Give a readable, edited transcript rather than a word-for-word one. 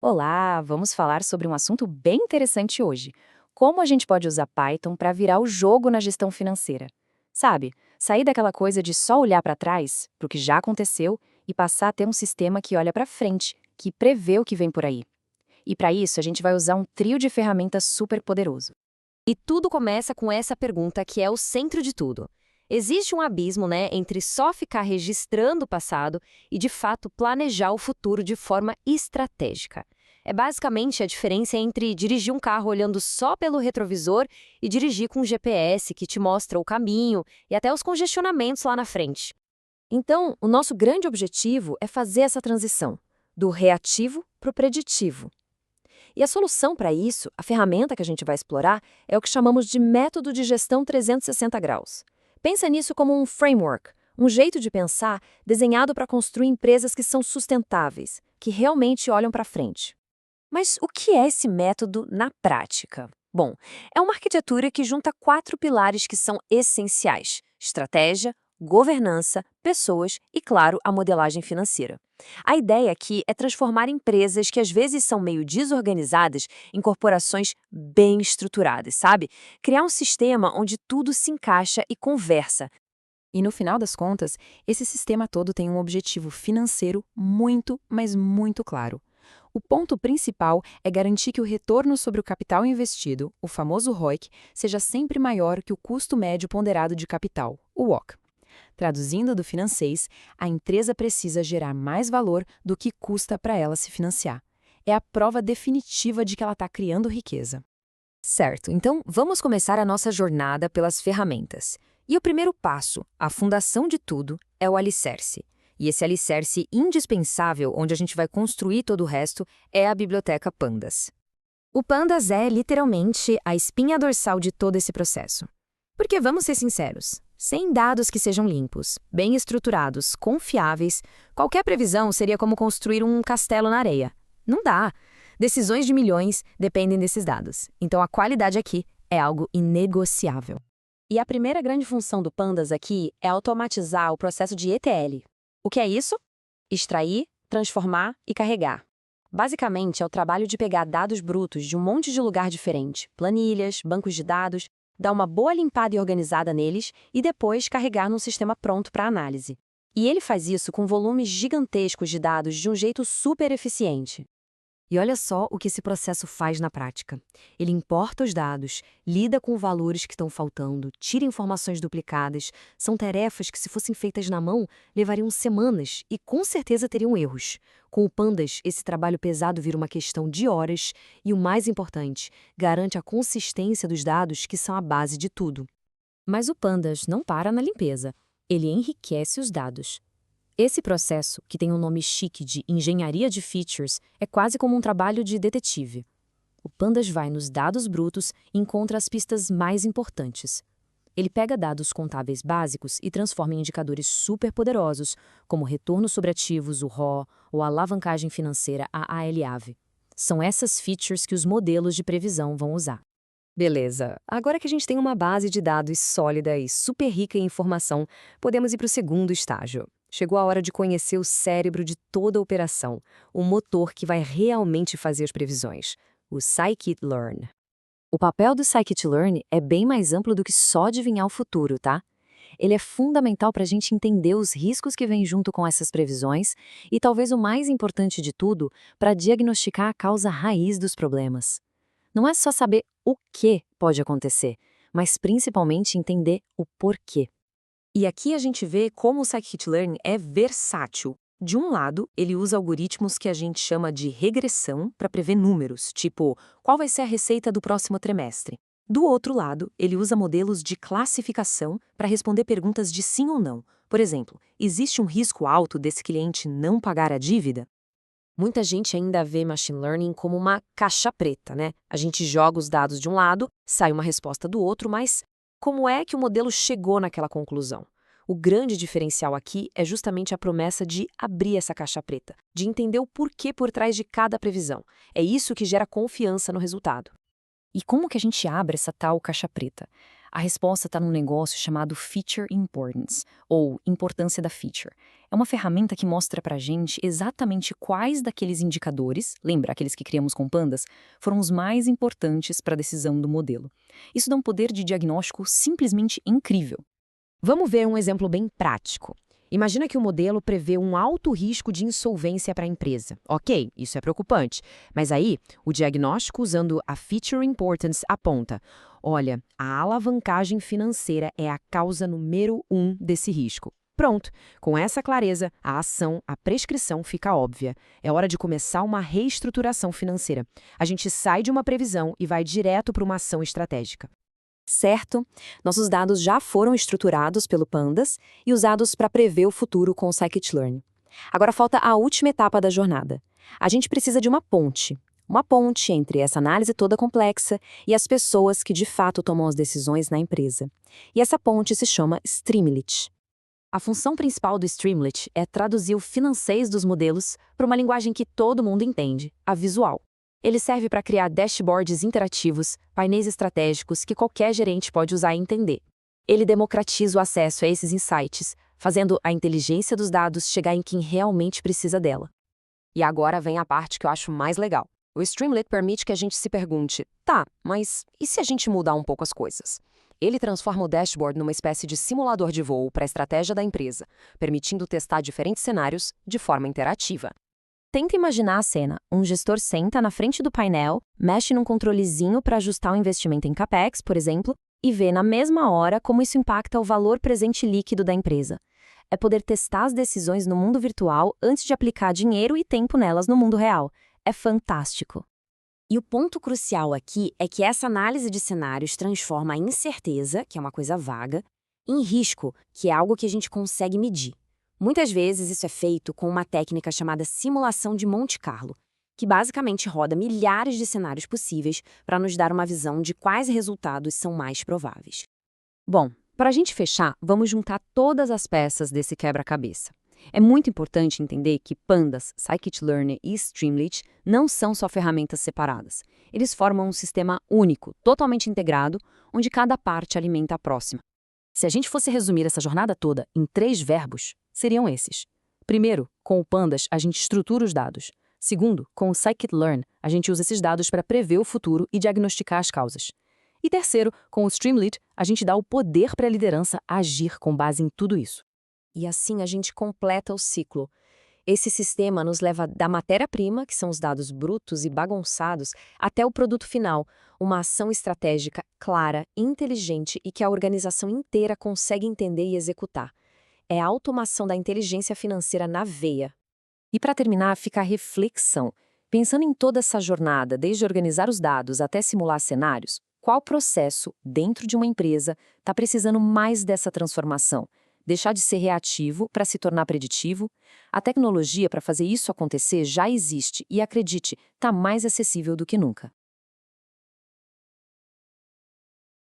Olá, vamos falar sobre um assunto bem interessante hoje. Como a gente pode usar Python para virar o jogo na gestão financeira? Sabe, sair daquela coisa de só olhar para trás, para o que já aconteceu, e passar a ter um sistema que olha para frente, que prevê o que vem por aí. E para isso, a gente vai usar um trio de ferramentas super poderoso. E tudo começa com essa pergunta que é o centro de tudo. Existe um abismo, né, entre só ficar registrando o passado e, de fato, planejar o futuro de forma estratégica. É basicamente a diferença entre dirigir um carro olhando só pelo retrovisor e dirigir com um GPS que te mostra o caminho e até os congestionamentos lá na frente. Então, o nosso grande objetivo é fazer essa transição do reativo para o preditivo. E a solução para isso, a ferramenta que a gente vai explorar, é o que chamamos de método de gestão 360 graus. Pensa nisso como um framework, um jeito de pensar desenhado para construir empresas que são sustentáveis, que realmente olham para frente. Mas o que é esse método na prática? Bom, é uma arquitetura que junta 4 pilares que são essenciais: estratégia, governança, pessoas e, claro, a modelagem financeira. A ideia aqui é transformar empresas que às vezes são meio desorganizadas em corporações bem estruturadas, sabe? Criar um sistema onde tudo se encaixa e conversa. E no final das contas, esse sistema todo tem um objetivo financeiro muito, mas muito claro. O ponto principal é garantir que o retorno sobre o capital investido, o famoso ROIC, seja sempre maior que o custo médio ponderado de capital, o WACC. Traduzindo do financês, a empresa precisa gerar mais valor do que custa para ela se financiar. É a prova definitiva de que ela está criando riqueza. Certo, então vamos começar a nossa jornada pelas ferramentas. E o primeiro passo, a fundação de tudo, é o alicerce. E esse alicerce indispensável, onde a gente vai construir todo o resto, é a biblioteca Pandas. O Pandas é, literalmente, a espinha dorsal de todo esse processo. Porque, vamos ser sinceros, sem dados que sejam limpos, bem estruturados, confiáveis, qualquer previsão seria como construir um castelo na areia. Não dá. Decisões de milhões dependem desses dados. Então, a qualidade aqui é algo inegociável. E a primeira grande função do Pandas aqui é automatizar o processo de ETL. O que é isso? Extrair, transformar e carregar. Basicamente, é o trabalho de pegar dados brutos de um monte de lugar diferente, planilhas, bancos de dados, dar uma boa limpada e organizada neles e depois carregar num sistema pronto para análise. E ele faz isso com volumes gigantescos de dados de um jeito super eficiente. E olha só o que esse processo faz na prática. Ele importa os dados, lida com valores que estão faltando, tira informações duplicadas. São tarefas que, se fossem feitas na mão, levariam semanas e com certeza teriam erros. Com o Pandas, esse trabalho pesado vira uma questão de horas e, o mais importante, garante a consistência dos dados que são a base de tudo. Mas o Pandas não para na limpeza. Ele enriquece os dados. Esse processo, que tem um nome chique de engenharia de features, é quase como um trabalho de detetive. O Pandas vai nos dados brutos e encontra as pistas mais importantes. Ele pega dados contábeis básicos e transforma em indicadores superpoderosos, como retorno sobre ativos, o RO, ou alavancagem financeira, a ALAV. São essas features que os modelos de previsão vão usar. Beleza, agora que a gente tem uma base de dados sólida e super rica em informação, podemos ir para o segundo estágio. Chegou a hora de conhecer o cérebro de toda a operação, o motor que vai realmente fazer as previsões, o Scikit-learn. O papel do Scikit-learn é bem mais amplo do que só adivinhar o futuro, tá? Ele é fundamental para a gente entender os riscos que vêm junto com essas previsões e, talvez o mais importante de tudo, para diagnosticar a causa raiz dos problemas. Não é só saber o que pode acontecer, mas principalmente entender o porquê. E aqui a gente vê como o Scikit-learn é versátil. De um lado, ele usa algoritmos que a gente chama de regressão para prever números, tipo, qual vai ser a receita do próximo trimestre. Do outro lado, ele usa modelos de classificação para responder perguntas de sim ou não. Por exemplo, existe um risco alto desse cliente não pagar a dívida? Muita gente ainda vê machine learning como uma caixa preta, né? A gente joga os dados de um lado, sai uma resposta do outro, mas como é que o modelo chegou naquela conclusão? O grande diferencial aqui é justamente a promessa de abrir essa caixa preta, de entender o porquê por trás de cada previsão. É isso que gera confiança no resultado. E como que a gente abre essa tal caixa preta? A resposta está num negócio chamado Feature Importance, ou importância da feature. É uma ferramenta que mostra pra gente exatamente quais daqueles indicadores, lembra aqueles que criamos com pandas, foram os mais importantes para a decisão do modelo. Isso dá um poder de diagnóstico simplesmente incrível. Vamos ver um exemplo bem prático. Imagina que o modelo prevê um alto risco de insolvência para a empresa. Ok, isso é preocupante. Mas aí, o diagnóstico usando a Feature Importance aponta: olha, a alavancagem financeira é a causa número 1 desse risco. Pronto, com essa clareza, a ação, a prescrição fica óbvia. É hora de começar uma reestruturação financeira. A gente sai de uma previsão e vai direto para uma ação estratégica. Certo, nossos dados já foram estruturados pelo Pandas e usados para prever o futuro com o Scikit-Learn. Agora falta a última etapa da jornada. A gente precisa de uma ponte entre essa análise toda complexa e as pessoas que de fato tomam as decisões na empresa. E essa ponte se chama Streamlit. A função principal do Streamlit é traduzir o financeiro dos modelos para uma linguagem que todo mundo entende, a visual. Ele serve para criar dashboards interativos, painéis estratégicos que qualquer gerente pode usar e entender. Ele democratiza o acesso a esses insights, fazendo a inteligência dos dados chegar em quem realmente precisa dela. E agora vem a parte que eu acho mais legal. O Streamlit permite que a gente se pergunte, tá, mas e se a gente mudar um pouco as coisas? Ele transforma o dashboard numa espécie de simulador de voo para a estratégia da empresa, permitindo testar diferentes cenários de forma interativa. Tenta imaginar a cena. Um gestor senta na frente do painel, mexe num controlezinho para ajustar o investimento em CAPEX, por exemplo, e vê na mesma hora como isso impacta o valor presente líquido da empresa. É poder testar as decisões no mundo virtual antes de aplicar dinheiro e tempo nelas no mundo real. É fantástico. E o ponto crucial aqui é que essa análise de cenários transforma a incerteza, que é uma coisa vaga, em risco, que é algo que a gente consegue medir. Muitas vezes isso é feito com uma técnica chamada simulação de Monte Carlo, que basicamente roda milhares de cenários possíveis para nos dar uma visão de quais resultados são mais prováveis. Bom, para a gente fechar, vamos juntar todas as peças desse quebra-cabeça. É muito importante entender que Pandas, Scikit-Learn e Streamlit não são só ferramentas separadas. Eles formam um sistema único, totalmente integrado, onde cada parte alimenta a próxima. Se a gente fosse resumir essa jornada toda em 3 verbos, seriam esses. Primeiro, com o Pandas, a gente estrutura os dados. Segundo, com o Scikit-Learn, a gente usa esses dados para prever o futuro e diagnosticar as causas. E terceiro, com o Streamlit, a gente dá o poder para a liderança agir com base em tudo isso. E assim a gente completa o ciclo. Esse sistema nos leva da matéria-prima, que são os dados brutos e bagunçados, até o produto final, uma ação estratégica clara, inteligente e que a organização inteira consegue entender e executar. É a automação da inteligência financeira na veia. E para terminar, fica a reflexão. Pensando em toda essa jornada, desde organizar os dados até simular cenários, qual processo, dentro de uma empresa, está precisando mais dessa transformação? Deixar de ser reativo para se tornar preditivo? A tecnologia para fazer isso acontecer já existe e, acredite, está mais acessível do que nunca.